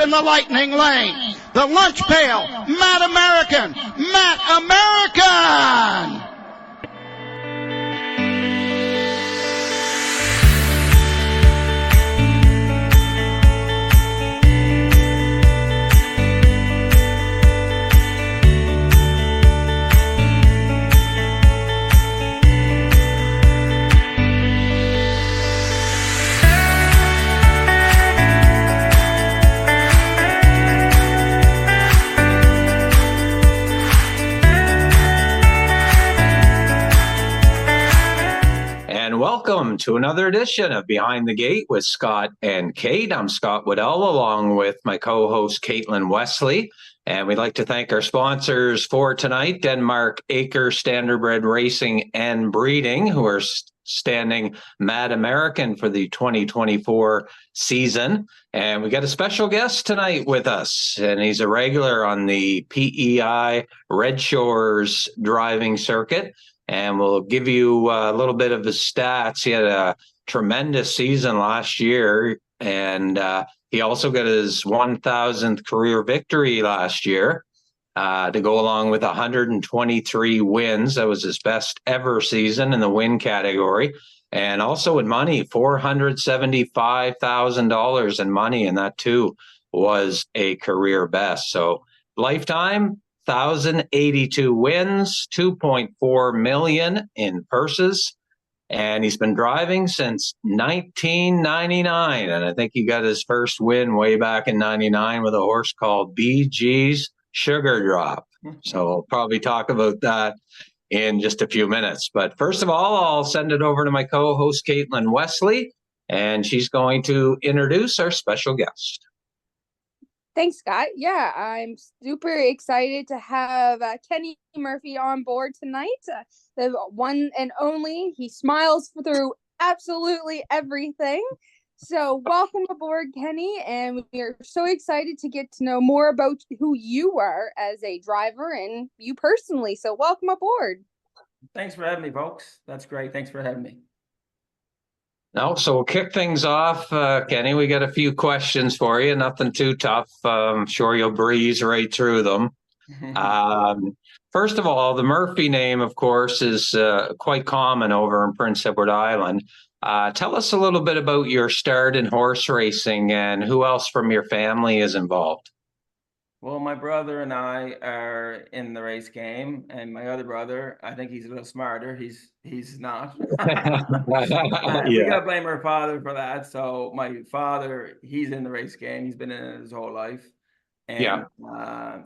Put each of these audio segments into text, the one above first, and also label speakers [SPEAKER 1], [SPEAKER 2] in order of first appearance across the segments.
[SPEAKER 1] in the lightning lane. The lunch pail, Matt American, Matt American!
[SPEAKER 2] Welcome to another edition of Behind the Gate with Scott and Kate. I'm Scott Waddell, along with my co-host Caitlin Wesley. And we'd like to thank our sponsors for tonight, Denmark Acre Standardbred Racing and Breeding, who are standing Mad American for the 2024 season. And we got a special guest tonight with us, and he's a regular on the PEI Red Shores driving circuit. And we'll give you a little bit of his stats. He had a tremendous season last year, and he also got his 1,000th career victory last year to go along with 123 wins. That was his best ever season in the win category. And also in money, $475,000 in money, and that too was a career best. So lifetime, 1,082 wins, 2.4 million in purses, and he's been driving since 1999. And I think he got his first win way back in 99 with a horse called BG's Sugar Drop. So we'll probably talk about that in just a few minutes. But first of all, I'll send it over to my co-host, Caitlin Wesley, and she's going to introduce our special guest.
[SPEAKER 3] Thanks, Scott. Yeah, I'm super excited to have Kenny Murphy on board tonight. The one and only. He smiles through absolutely everything. So welcome aboard, Kenny. And we're so excited to get to know more about who you are as a driver and you personally. So welcome aboard.
[SPEAKER 4] Thanks for having me, folks. That's great. Thanks for having me.
[SPEAKER 2] No, so we'll kick things off, Kenny. We got a few questions for you. Nothing too tough. I'm sure you'll breeze right through them. First of all, the Murphy name, of course, is quite common over in Prince Edward Island. Tell us a little bit about your start in horse racing and who else from your family is involved.
[SPEAKER 4] Well, my brother and I are in the race game, and my other brother, I think he's a little smarter. He's not. We gotta blame our father for that. So my father, he's in the race game. He's been in it his whole life. And I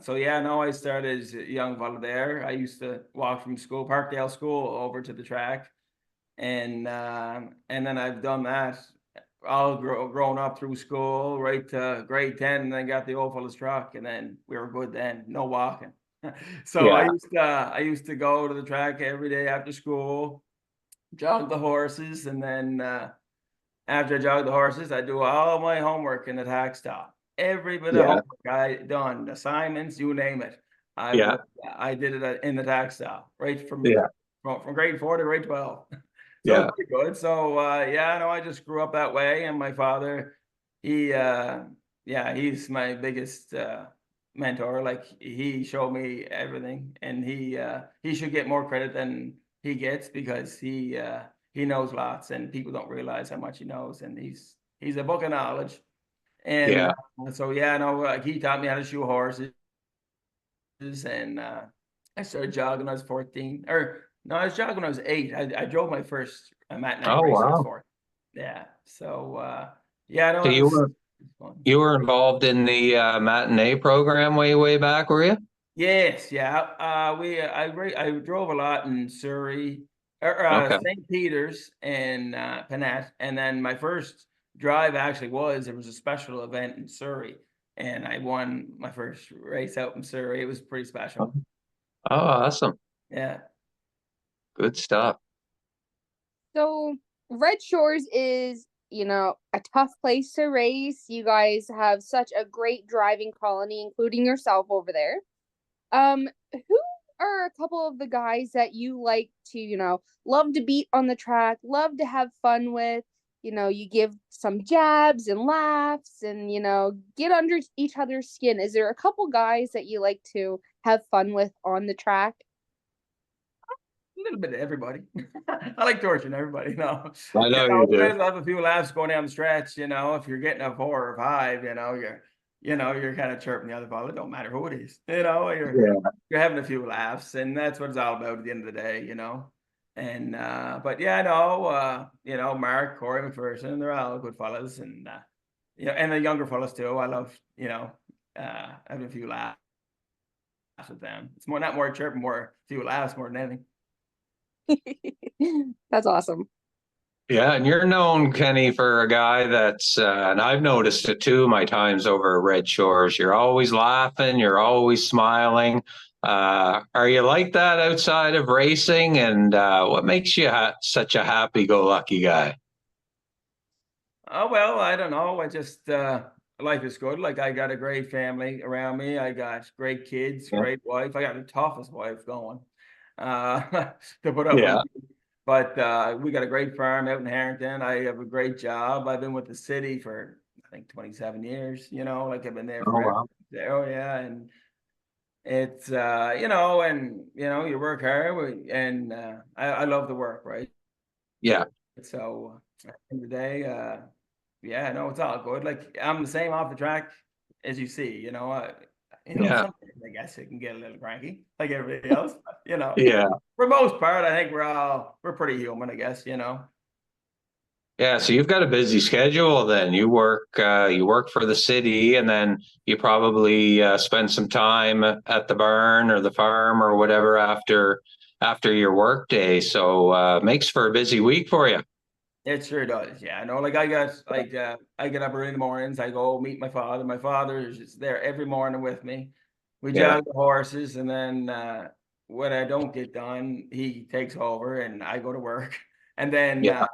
[SPEAKER 4] started as a young fella there. I used to walk from school, Parkdale School, over to the track, and then I've done that all grown up through school, right to grade 10, and then got the old fella's truck, and then we were good then, no walking. So I used to go to the track every day after school, jog the horses, and then after I jogged the horses, I do all my homework in the tack stop. Every bit of homework I done, assignments, you name it. I did it in the tack stop, right from grade 4 to grade 12. So pretty good. So I just grew up that way, and my father, he's my biggest mentor. Like, he showed me everything, and he should get more credit than he gets, because he knows lots, and people don't realize how much he knows, and he's a book of knowledge. And he taught me how to shoe horses, and I started jogging when I was 14, No, I was jogging when I was 8. I drove my first matinee race at 4. Yeah. So,
[SPEAKER 2] So you were involved in the matinee program way back, were you?
[SPEAKER 4] Yes. Yeah. I drove a lot in Surrey, St. Peter's, and Panett. And then my first drive actually there was a special event in Surrey, and I won my first race out in Surrey. It was pretty special.
[SPEAKER 2] Oh, awesome.
[SPEAKER 4] Yeah.
[SPEAKER 2] Good stuff.
[SPEAKER 3] So Red Shores is, a tough place to race. You guys have such a great driving colony, including yourself over there. Who are a couple of the guys that you like to, love to beat on the track, love to have fun with, you give some jabs and laughs and, get under each other's skin. Is there a couple guys that you like to have fun with on the track?
[SPEAKER 4] A little bit of everybody. I like torturing everybody. No,
[SPEAKER 2] I know you
[SPEAKER 4] you
[SPEAKER 2] do.
[SPEAKER 4] guys have a few laughs going down the stretch. If you're getting a 4 or 5, you're kind of chirping the other ball. It don't matter who it is. You're having a few laughs, and that's what it's all about at the end of the day. And but yeah, Mark, Corey McPherson, they're all good fellas, and and the younger fellas too. I love having a few laughs with them. It's not more chirping, more few laughs more than anything.
[SPEAKER 3] That's awesome.
[SPEAKER 2] Yeah, and you're known, Kenny, for a guy that's, and I've noticed it too, my times over at Red Shores. You're always laughing, you're always smiling. Are you like that outside of racing? And what makes you such a happy-go-lucky guy?
[SPEAKER 4] Oh, well, I don't know. I just life is good. Like, I got a great family around me. I got great kids,
[SPEAKER 2] Yeah.
[SPEAKER 4] great wife. I got the toughest wife going to put up
[SPEAKER 2] Yeah.
[SPEAKER 4] with. But we got a great farm out in Harrington. I have a great job. I've been with the city for, I think, 27 years. Like, I've been there
[SPEAKER 2] Oh,
[SPEAKER 4] forever.
[SPEAKER 2] wow.
[SPEAKER 4] Oh yeah, and it's you work hard, and I love the work, right?
[SPEAKER 2] Yeah.
[SPEAKER 4] So at the end of the day, yeah, no, it's all good. Like, I'm the same off the track as you see.
[SPEAKER 2] Yeah.
[SPEAKER 4] Sometimes I guess it can get a little cranky, like everybody else. But,
[SPEAKER 2] Yeah.
[SPEAKER 4] for the most part, I think we're pretty human, I guess.
[SPEAKER 2] Yeah, so you've got a busy schedule then. You work for the city, and then you probably spend some time at the barn or the farm or whatever after your work day. So makes for a busy week for you.
[SPEAKER 4] It sure does. Yeah, no, like I get up early in the mornings. I go meet my father. My father is just there every morning with me. We
[SPEAKER 2] Yeah.
[SPEAKER 4] jog the horses, and then when I don't get done, he takes over, and I go to work. And then
[SPEAKER 2] Yeah.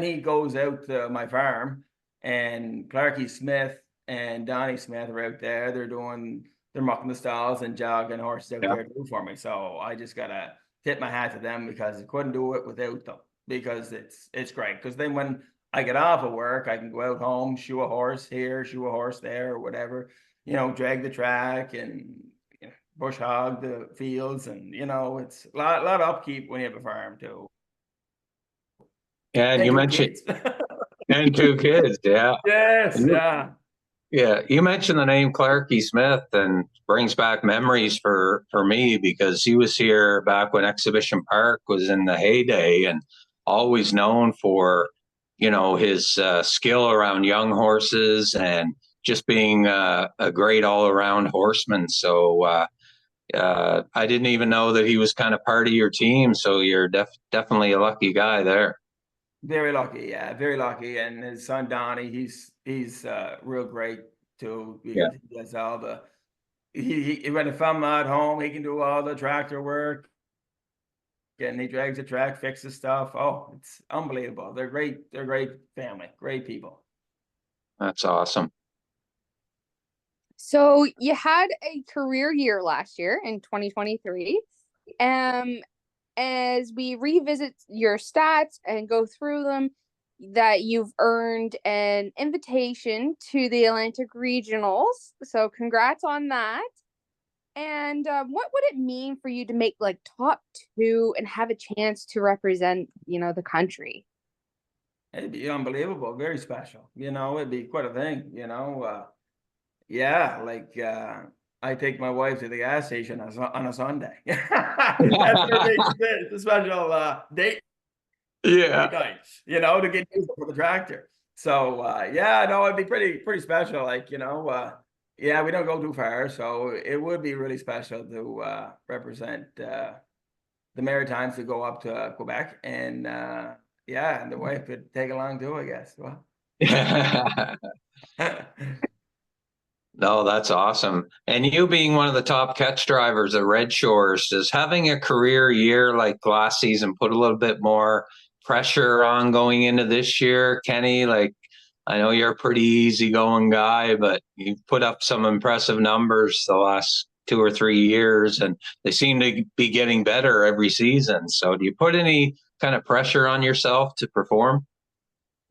[SPEAKER 4] he goes out to my farm, and Clarky Smith and Donnie Smith are out there. They're mucking the stalls and jogging horses out
[SPEAKER 2] Yeah.
[SPEAKER 4] there too for me. So I just gotta tip my hat to them, because I couldn't do it without them, because it's great. Because then when I get off of work, I can go out home, shoe a horse here, shoe a horse there, or whatever. Drag the track and bush hog the fields, and it's a lot of upkeep when you have a farm too.
[SPEAKER 2] And
[SPEAKER 4] And
[SPEAKER 2] you
[SPEAKER 4] two
[SPEAKER 2] mentioned
[SPEAKER 4] kids.
[SPEAKER 2] and 2 kids. Yeah.
[SPEAKER 4] Yes, yeah.
[SPEAKER 2] Yeah, you mentioned the name Clarky Smith, and brings back memories for me, because he was here back when Exhibition Park was in the heyday, and always known for, his skill around young horses, and just being a great all around horseman. So I didn't even know that he was kind of part of your team. So you're definitely a lucky guy there.
[SPEAKER 4] Very lucky, yeah, very lucky. And his son Donnie, he's real great too,
[SPEAKER 2] Yeah.
[SPEAKER 4] because he does all the when if I'm at home, he can do all the tractor work, and he drags the track, fixes stuff. Oh, it's unbelievable. They're great. They're great family, great people.
[SPEAKER 2] That's awesome.
[SPEAKER 3] So you had a career year last year in 2023. As we revisit your stats and go through them, that you've earned an invitation to the Atlantic Regionals. So congrats on that. And what would it mean for you to make like top 2 and have a chance to represent, the country?
[SPEAKER 4] It'd be unbelievable, very special. It'd be quite a thing. Yeah, like I take my wife to the gas station on a Sunday. That's what makes it a special date
[SPEAKER 2] Yeah.
[SPEAKER 4] night, to get used for the tractor. So yeah, no, it'd be pretty special. Like, yeah, we don't go too far, so it would be really special to represent the Maritimes, to go up to Quebec, and yeah, and the wife could take along too, I guess. Well.
[SPEAKER 2] No, that's awesome. And you being one of the top catch drivers at Red Shores, does having a career year like last season put a little bit more pressure on going into this year, Kenny? Like, I know you're a pretty easygoing guy, but you've put up some impressive numbers the last 2 or 3 years, and they seem to be getting better every season. So do you put any kind of pressure on yourself to perform?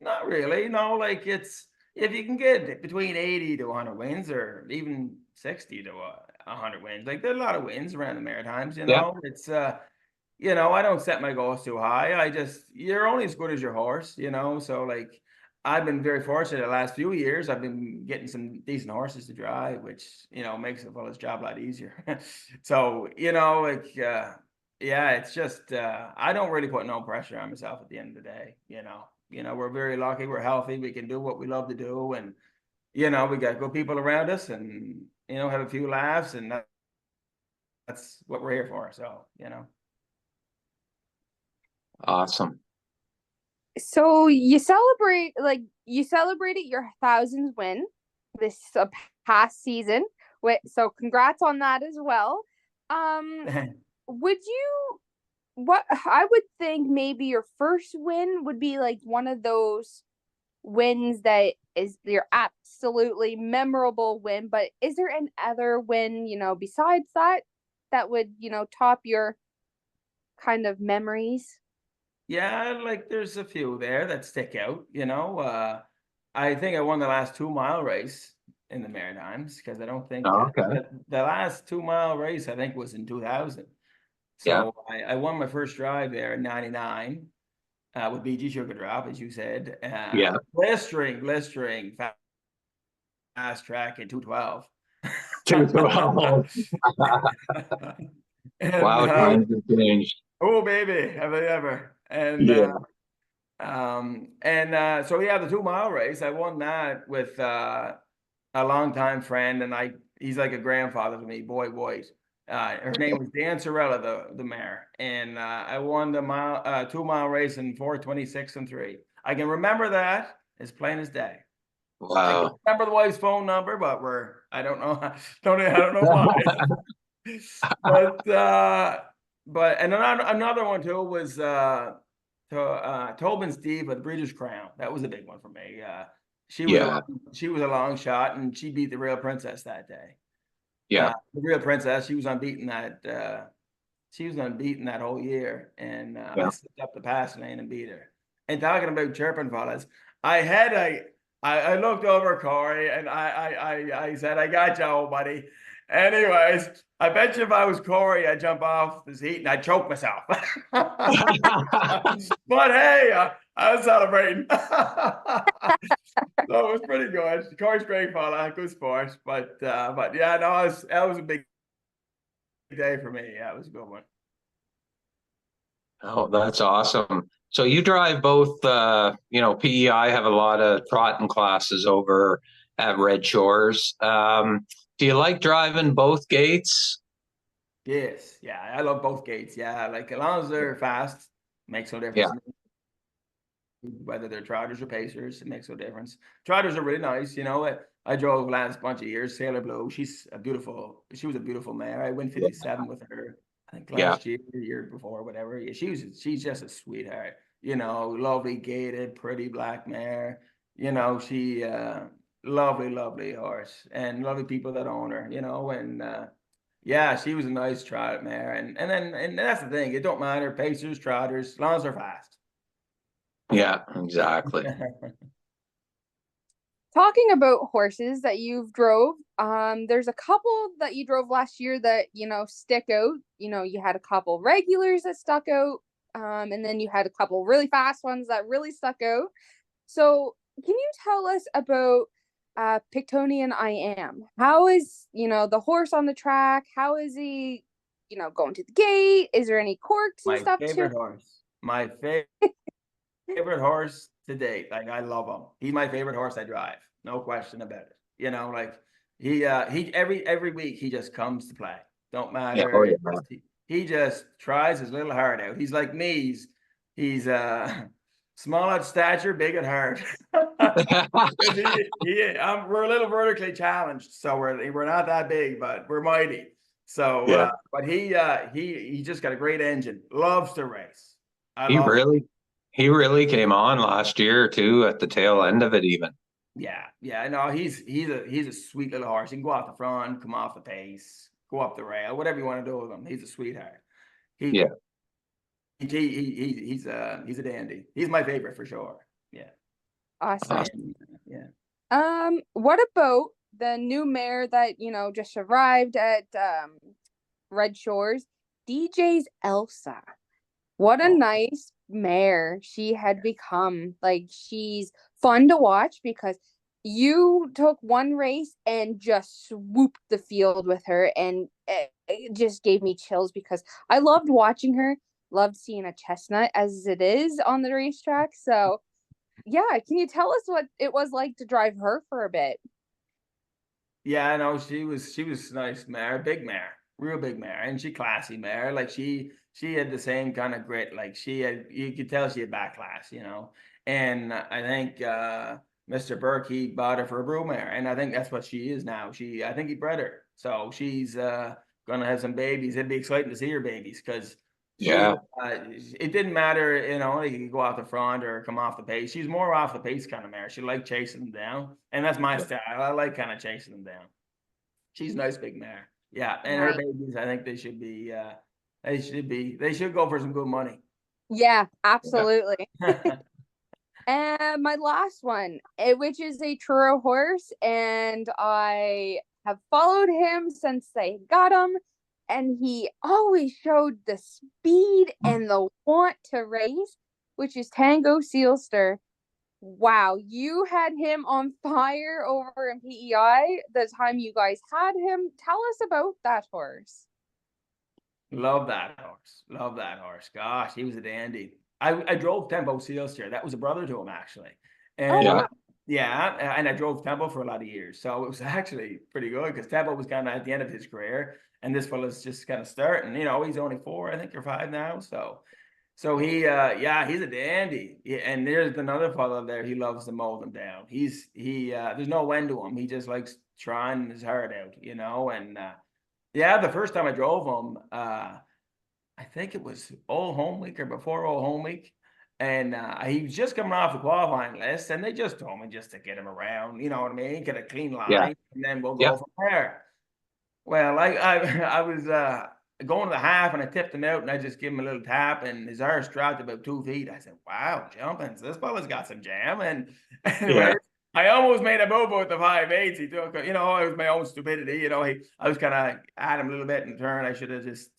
[SPEAKER 4] Not really. No, like it's if you can get between 80 to 100 wins, or even 60 to 100 wins. Like there's a lot of wins around the Maritimes.
[SPEAKER 2] Yeah.
[SPEAKER 4] It's I don't set my goals too high. You're only as good as your horse. So like I've been very fortunate the last few years. I've been getting some decent horses to drive, which makes the fella's job a lot easier. So yeah, it's just I don't really put no pressure on myself at the end of the day. We're very lucky. We're healthy. We can do what we love to do, and we got good people around us, and have a few laughs, and that's what we're here for. So
[SPEAKER 2] Awesome.
[SPEAKER 3] So you celebrated your 1,000th win this past season. So congrats on that as well. Would you? What I would think maybe your first win would be like one of those wins that is your absolutely memorable win. But is there an other win, besides that would, top your kind of memories?
[SPEAKER 4] Yeah, like there's a few there that stick out. I think I won the last 2 mile race in the Maritimes, because I don't think
[SPEAKER 2] Oh, okay.
[SPEAKER 4] the last 2 mile race I think was in 2000.
[SPEAKER 2] Yeah.
[SPEAKER 4] So I won my first drive there in '99 with BG Sugar Drop, as you said.
[SPEAKER 2] Yeah.
[SPEAKER 4] Blistering fast track in 212.
[SPEAKER 2] 212.
[SPEAKER 4] And
[SPEAKER 2] Wow, times have changed.
[SPEAKER 4] oh baby, have they ever? And
[SPEAKER 2] Yeah.
[SPEAKER 4] so yeah, the 2 mile race, I won that with a longtime friend, and he's like a grandfather to me, Boy White. Her name was Dan Sorella, the mare, and I won the 2 mile race in 4:26 and 3. I can remember that as plain as day. I can
[SPEAKER 2] Wow.
[SPEAKER 4] remember the wife's phone number, but I don't know, I don't know why. And another one too was Tobin's Diva, the Breeders' Crown. That was a big one for me.
[SPEAKER 2] Yeah.
[SPEAKER 4] She was a long shot, and she beat the Real Princess that day.
[SPEAKER 2] Yeah.
[SPEAKER 4] The Real Princess, she was unbeaten that whole year, and I
[SPEAKER 2] Yeah.
[SPEAKER 4] slipped up the pass lane and beat her. And talking about chirping fellas, I looked over Corey, and I said, "I got you, old buddy." Anyways, I bet you if I was Corey, I'd jump off the seat and I'd choke myself. But hey, I was celebrating. So it was pretty good. Corey's great fella, good sport. But yeah, no, that was a big day for me. Yeah, it was a good one.
[SPEAKER 2] Oh, that's awesome. So you drive both, PEI have a lot of trotting classes over at Red Shores. Do you like driving both gates?
[SPEAKER 4] Yes, yeah, I love both gates. Yeah, like as long as they're fast, makes no difference
[SPEAKER 2] Yeah.
[SPEAKER 4] to me. Whether they're trotters or pacers, it makes no difference. Trotters are really nice. I drove last bunch of years Sailor Blue. She was a beautiful mare. I went 57 with her, I think
[SPEAKER 2] Yeah.
[SPEAKER 4] last year, the year before, whatever. Yeah, she's just a sweetheart. Lovely gated, pretty black mare. She lovely horse, and lovely people that own her. And yeah, she was a nice trot mare. And that's the thing. It don't matter, pacers, trotters, as long as they're fast.
[SPEAKER 2] Yeah, exactly.
[SPEAKER 3] Talking about horses that you've drove, there's a couple that you drove last year that, stick out. You had a couple regulars that stuck out, and then you had a couple really fast ones that really stuck out. So can you tell us about Pictonian I Am? How is, the horse on the track? How is he, going to the gate? Is there any quirks and
[SPEAKER 4] My
[SPEAKER 3] stuff
[SPEAKER 4] favorite
[SPEAKER 3] too?
[SPEAKER 4] horse. My favorite horse to date. Like I love him. He's my favorite horse I drive. No question about it. Like he every week he just comes to play. Don't
[SPEAKER 2] Yeah. Oh,
[SPEAKER 4] matter.
[SPEAKER 2] yeah.
[SPEAKER 4] He just tries his little heart out. He's like me. He's small at stature, big at heart. We're a little vertically challenged, so we're not that big, but we're mighty. So,
[SPEAKER 2] Yeah.
[SPEAKER 4] but he just got a great engine. Loves to race. I
[SPEAKER 2] He
[SPEAKER 4] love him.
[SPEAKER 2] really came on last year too, at the tail end of it even.
[SPEAKER 4] Yeah. No, he's a sweet little horse. He can go off the front, come off the pace, go up the rail, whatever you want to do with him. He's a sweetheart.
[SPEAKER 2] Yeah.
[SPEAKER 4] He's a dandy. He's my favorite for sure. Yeah.
[SPEAKER 3] Awesome.
[SPEAKER 4] Yeah.
[SPEAKER 3] What about the new mayor that, just arrived at Red Shores? DJ's Elsa. What a
[SPEAKER 4] Oh.
[SPEAKER 3] nice mare she had become. Like, she's fun to watch because you took one race and just swooped the field with her, and it just gave me chills because I loved watching her, loved seeing a chestnut as it is on the racetrack. So, yeah, can you tell us what it was like to drive her for a bit?
[SPEAKER 4] Yeah, no, she was nice mare, big mare, real big mare, and she classy mare. Like she had the same kind of grit. Like you could tell she had back class, you know. And I think Mr. Burke, he bought her for a brood mare, and I think that's what she is now. I think he bred her, so she's gonna have some babies. It'd be exciting to see her babies because she
[SPEAKER 2] Yeah.
[SPEAKER 4] it didn't matter, you know, you could go off the front or come off the pace. She's more off the pace kind of mare. She liked chasing them down. And that's my style. I like kind of chasing them down. She's a nice big mare. Yeah. And her
[SPEAKER 3] Nice.
[SPEAKER 4] babies, I think they should go for some good money.
[SPEAKER 3] Yeah, absolutely.
[SPEAKER 4] Yeah.
[SPEAKER 3] And my last one, which is a Truro horse, and I have followed him since they got him, and he always showed the speed and the want to race, which is Tango Sealster. Wow, you had him on fire over in PEI the time you guys had him. Tell us about that horse.
[SPEAKER 4] Love that horse. Love that horse. Gosh, he was a dandy. I drove Tempo Seals here. That was a brother to him, actually.
[SPEAKER 3] Oh,
[SPEAKER 4] And
[SPEAKER 2] Yeah.
[SPEAKER 3] wow.
[SPEAKER 4] yeah, and I drove Tempo for a lot of years. So it was actually pretty good because Tempo was kind of at the end of his career. And this fella's just kind of starting. You know, he's only 4, I think, or 5 now. So yeah, he's a dandy. Yeah, and there's another fella there. He loves to mow them down. There's no end to him. He just likes trying his heart out, you know. And yeah, the first time I drove him, I think it was Old Home Week or before Old Home Week. And he was just coming off the qualifying list, and they just told me just to get him around, you know what I mean? Get a clean
[SPEAKER 2] Yeah.
[SPEAKER 4] line, and then we'll
[SPEAKER 2] Yeah.
[SPEAKER 4] go from there. Well, I was going to the half and I tipped him out and I just gave him a little tap and his arse dropped about 2 feet. I said, "Wow, jumping! So this fella's got some jam." And
[SPEAKER 2] Yeah.
[SPEAKER 4] anyway, I almost made a move with the 5/8. He took, you know, it was my own stupidity. You know, I was kind of at him a little bit in turn. I should have just,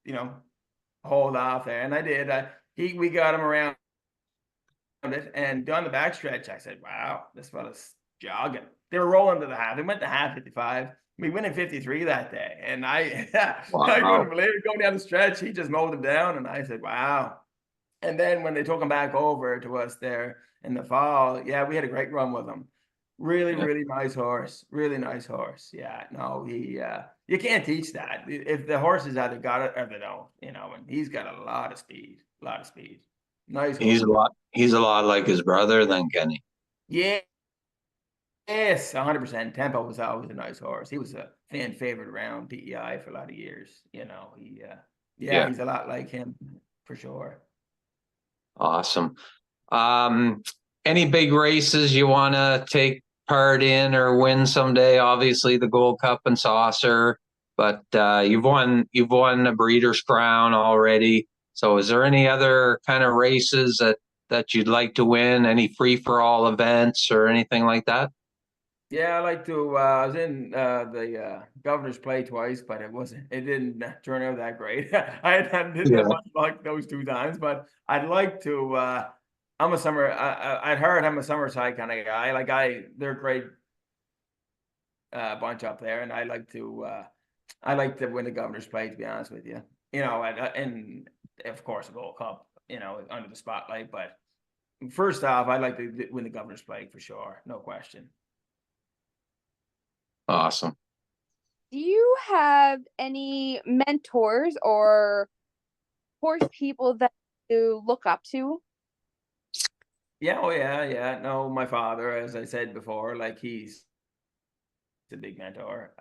[SPEAKER 4] you know, hold off there, and I did. We got him around it, and down the backstretch, I said, "Wow, this fella's jogging." They were rolling to the half. They went to half 55. We went in 53 that day, and I couldn't
[SPEAKER 2] Wow.
[SPEAKER 4] believe it. Going down the stretch, he just mowed them down, and I said, "Wow." And then when they took him back over to us there in the fall, yeah, we had a great run with him. Really,
[SPEAKER 2] Yeah.
[SPEAKER 4] really nice horse. Really nice horse. Yeah, no, you can't teach that. If the horses either got it or they don't, you know, and he's got a lot of speed, a lot of speed. Nice horse.
[SPEAKER 2] He's a lot like his brother then, Kenny.
[SPEAKER 4] Yeah, yes, 100%. Tempo was always a nice horse. He was a fan favorite around PEI for a lot of years. You know, yeah,
[SPEAKER 2] Yeah.
[SPEAKER 4] he's a lot like him for sure.
[SPEAKER 2] Awesome. Um, any big races you want to take part in or win someday? Obviously, the Gold Cup and Saucer, but you've won a Breeders' Crown already. So, is there any other kind of races that you'd like to win? Any free for all events or anything like that?
[SPEAKER 4] Yeah, I like to. I was in the Governor's Play twice, but it didn't turn out that great. Didn't have
[SPEAKER 2] Yeah.
[SPEAKER 4] much luck those 2 times, but I'd like to. I'm a summer. I'd heard I'm a Summerside kind of guy. They're a great bunch up there, and I like to win the Governor's Play. To be honest with you, you know, and of course the Gold Cup, you know, under the spotlight. But first off, I'd like to win the Governor's Play for sure, no question.
[SPEAKER 2] Awesome.
[SPEAKER 3] Do you have any mentors or horse people that you look up to?
[SPEAKER 4] Yeah, oh yeah, yeah. No, my father, as I said before, like he's a big mentor.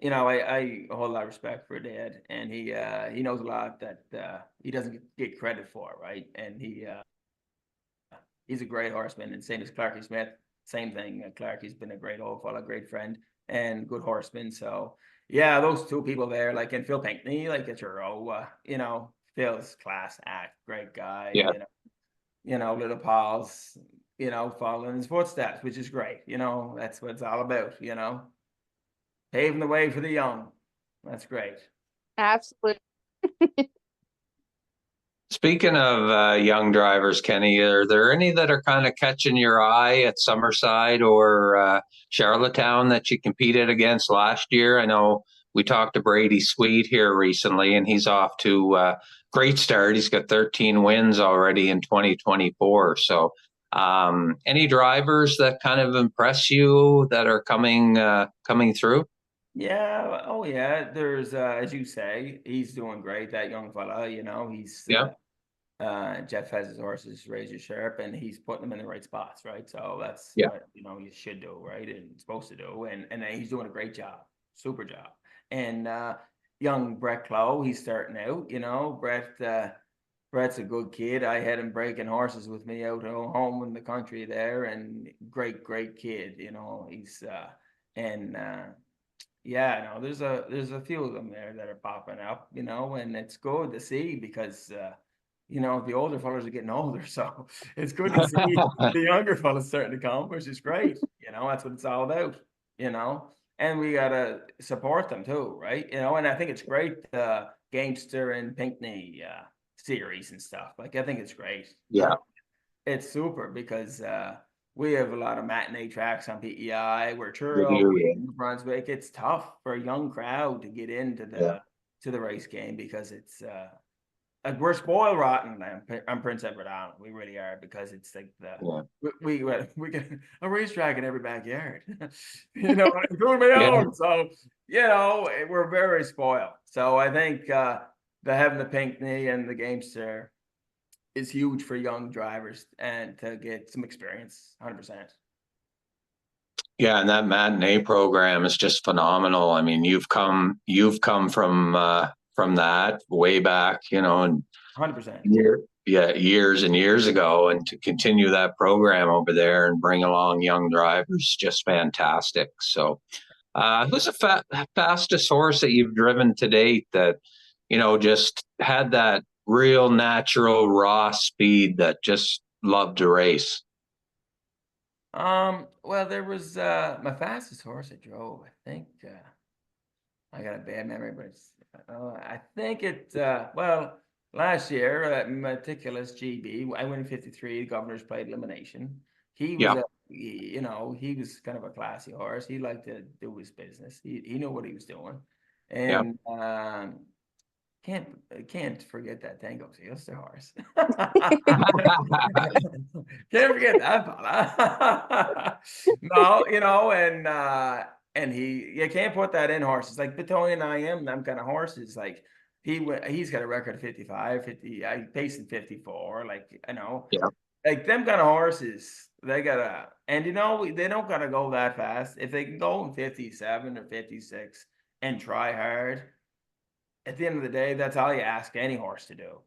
[SPEAKER 4] You know, I hold a lot of respect for Dad, and he knows a lot that he doesn't get credit for, right? And he's a great horseman, and same as Clarky Smith, same thing. Clarky's been a great old fella, great friend, and good horseman. So yeah, those 2 people there, like, and Phil Pinkney, like at your you know, Phil's class act, great guy,
[SPEAKER 2] Yeah.
[SPEAKER 4] you know, little Paul's, following his footsteps, which is great. That's what it's all about, paving the way for the young. That's great.
[SPEAKER 3] Absolutely.
[SPEAKER 2] Speaking of young drivers, Kenny, are there any that are kind of catching your eye at Summerside or Charlottetown that you competed against last year? I know we talked to Brady Sweet here recently, and he's off to a great start. He's got 13 wins already in 2024. So any drivers that kind of impress you that are coming through?
[SPEAKER 4] Yeah. Oh, yeah. There's, as you say, he's doing great. That young fella, he's
[SPEAKER 2] Yeah.
[SPEAKER 4] Jeff has his horses razor sharp, and he's putting them in the right spots, right? So that's
[SPEAKER 2] Yeah.
[SPEAKER 4] what you should do, right? And supposed to do, and he's doing a great job, super job. And young Brett Clough, he's starting out. Brett's a good kid. I had him breaking horses with me out home in the country there, and great kid. He's and yeah, no, there's a few of them there that are popping up, and it's good to see because the older fellas are getting older, so it's good to see the younger fellas starting to come, which is great. That's what it's all about. And we gotta support them too, right? And I think it's great the Gamester and Pinckney series and stuff. Like, I think it's great.
[SPEAKER 2] Yeah.
[SPEAKER 4] It's super because we have a lot of matinee tracks on PEI. We're Truro, New Brunswick. It's tough for a young crowd to get into the race game because it's we're spoiled rotten on Prince Edward Island. We really are, because it's like we get a racetrack in every backyard, including my own. So we're very spoiled. So I think the having the Pinckney and the Gamester is huge for young drivers and to get some experience. 100%.
[SPEAKER 2] Yeah, and that matinee program is just phenomenal. I mean, you've come from that way back, and
[SPEAKER 4] 100%.
[SPEAKER 2] Years and years ago, and to continue that program over there and bring along young drivers, just fantastic. So, who's the fastest horse that you've driven to date that, just had that real natural raw speed that just loved to race?
[SPEAKER 4] Well, there was my fastest horse I drove. I think I got a bad memory, but I think last year Meticulous GB. I went in 53. Governor's Plate elimination. He was he was kind of a classy horse. He liked to do his business. He knew what he was doing, and can't forget that Tango Siesta horse. Can't forget that fella. No, and you can't put that in horses like Battalion I Am. Them kind of horses, like he's got a record of 55, 50. I pacing 54. Like like them kind of horses. They gotta, and they don't gotta go that fast. If they can go in 57 or 56 and try hard, at the end of the day, that's all you ask any horse to do,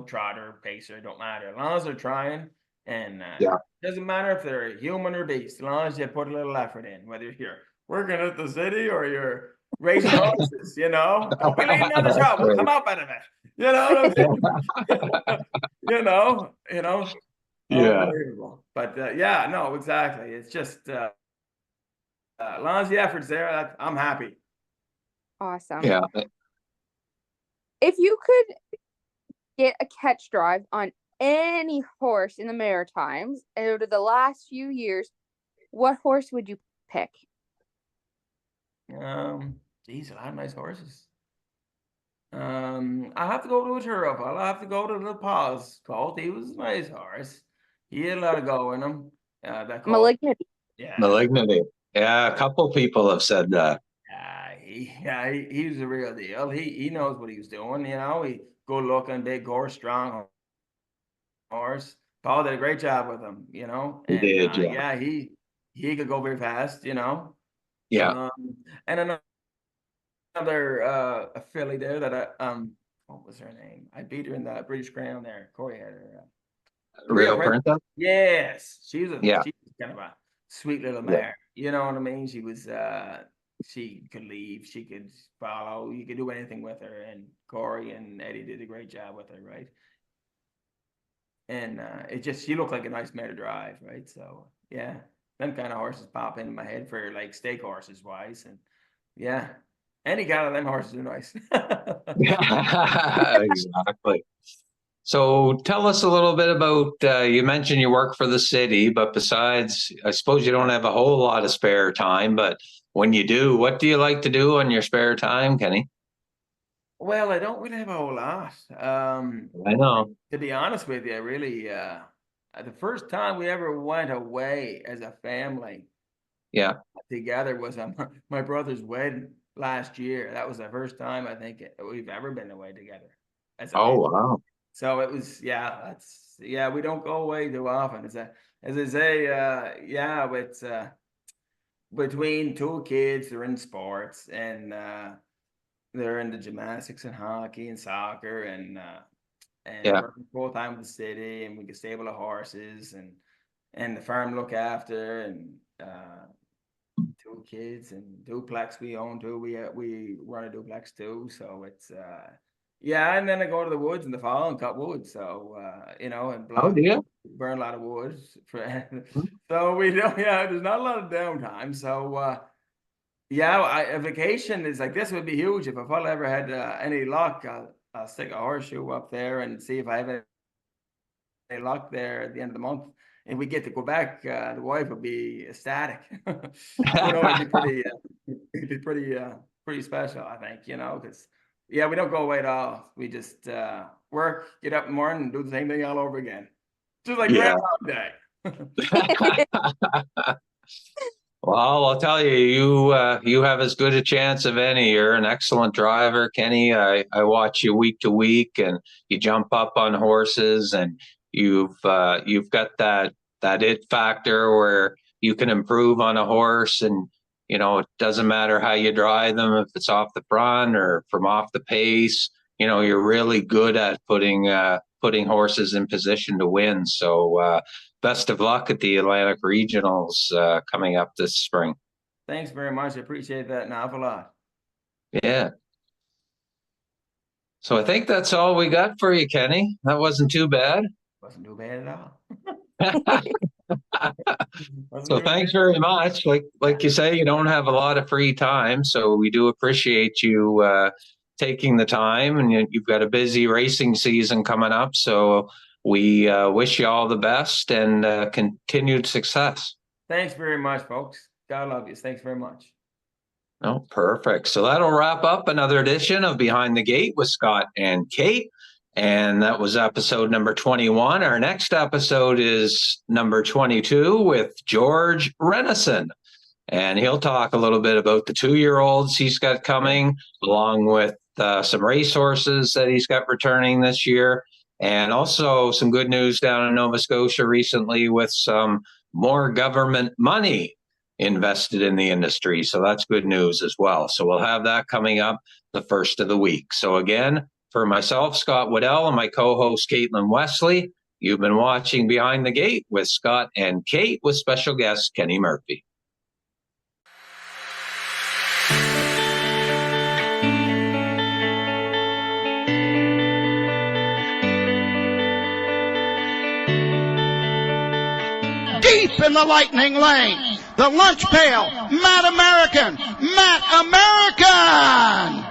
[SPEAKER 4] trotter, pacer, don't matter. As long as they're trying, and doesn't matter if they're human or beast, as long as you put a little effort in, whether you're working at the city or you're raising horses, don't be leaning on the shop. We'll come up out of it. You know what I'm saying? Unbelievable. But no, exactly. It's just as long as the effort's there, I'm happy.
[SPEAKER 3] Awesome.
[SPEAKER 2] Yeah.
[SPEAKER 3] If you could get a catch drive on any horse in the Maritimes over the last few years, what horse would you pick?
[SPEAKER 4] Geez, a lot of nice horses. I have to go to a Truro fella. I have to go to the Paws Colt. He was a nice horse. He had a lot of go in him. That
[SPEAKER 3] Malignity.
[SPEAKER 4] Yeah.
[SPEAKER 2] Malignity. Yeah, a couple people have said that.
[SPEAKER 4] He was a real deal. He knows what he was doing. He good looking, big horse, strong horse. Paul did a great job with him.
[SPEAKER 2] He did. Yeah.
[SPEAKER 4] He could go very fast.
[SPEAKER 2] Yeah.
[SPEAKER 4] And another a filly there that what was her name? I beat her in the British Crown there. Corey had her.
[SPEAKER 2] Real Princess.
[SPEAKER 4] Yes, she was kind of a sweet little mare.
[SPEAKER 2] Yeah.
[SPEAKER 4] You know what I mean? She was she could leave, she could follow, you could do anything with her, and Corey and Eddie did a great job with her, right? and it just, she looked like a nice mare to drive, right? So yeah, them kind of horses pop into my head for like stake horses wise, and yeah, any kind of them horses are nice.
[SPEAKER 2] Exactly. So tell us a little bit about, you mentioned you work for the city, but besides, I suppose you don't have a whole lot of spare time, but when you do, what do you like to do on your spare time, Kenny?
[SPEAKER 4] Well, I don't really have a whole lot.
[SPEAKER 2] I know.
[SPEAKER 4] To be honest with you, really, the first time we ever went away as a family
[SPEAKER 2] Yeah.
[SPEAKER 4] together was on my brother's wedding last year. That was the first time I think we've ever been away together as a
[SPEAKER 2] Oh,
[SPEAKER 4] family.
[SPEAKER 2] wow.
[SPEAKER 4] So it was, yeah, we don't go away too often. As I say, yeah, it's between two kids, they're in sports, and they're into gymnastics and hockey and soccer, and
[SPEAKER 2] Yeah.
[SPEAKER 4] working full time with the city, and we can stable of horses, and the farm look after, and two kids and duplex we own too. We run a duplex too, so it's yeah. And then I go to the woods in the fall and cut wood. So you know, and
[SPEAKER 2] Oh,
[SPEAKER 4] block,
[SPEAKER 2] do you?
[SPEAKER 4] burn a lot of wood. So we don't. Yeah, there's not a lot of downtime. So yeah, a vacation is like this would be huge if I ever had any luck. I'll stick a horseshoe up there and see if I have any luck there at the end of the month. If we get to go back, the wife would be ecstatic. You know, it'd be pretty special, I think. You know, because yeah, we don't go away at all. We just work, get up in the morning, and do the same thing all over again, just like
[SPEAKER 2] Yeah.
[SPEAKER 4] Groundhog Day.
[SPEAKER 2] Well, I'll tell you, you have as good a chance of any. You're an excellent driver, Kenny. I watch you week to week, and you jump up on horses, and you've got that it factor where you can improve on a horse, and you know it doesn't matter how you drive them, if it's off the front or from off the pace. You know you're really good at putting horses in position to win. So best of luck at the Atlantic Regionals coming up this spring.
[SPEAKER 4] Thanks very much. I appreciate that an awful lot.
[SPEAKER 2] Yeah. So I think that's all we got for you, Kenny. That wasn't too bad.
[SPEAKER 4] Wasn't too bad at all.
[SPEAKER 2] So thanks very much. Like you say, you don't have a lot of free time, so we do appreciate you taking the time, and you've got a busy racing season coming up. So we wish you all the best and continued success.
[SPEAKER 4] Thanks very much, folks. God love you. Thanks very much.
[SPEAKER 2] Oh, perfect. So that'll wrap up another edition of Behind the Gate with Scott and Kate. And that was episode number 21. Our next episode is number 22 with George Renison. And he'll talk a little bit about the 2-year-olds he's got coming, along with some racehorses that he's got returning this year. And also some good news down in Nova Scotia recently with some more government money invested in the industry. So that's good news as well. So we'll have that coming up the first of the week. So again, for myself, Scott Waddell, and my co-host, Caitlin Wesley, you've been watching Behind the Gate with Scott and Kate with special guest Kenny Murphy.
[SPEAKER 1] Deep in the lightning lane, the lunch pail, Matt American, Matt American!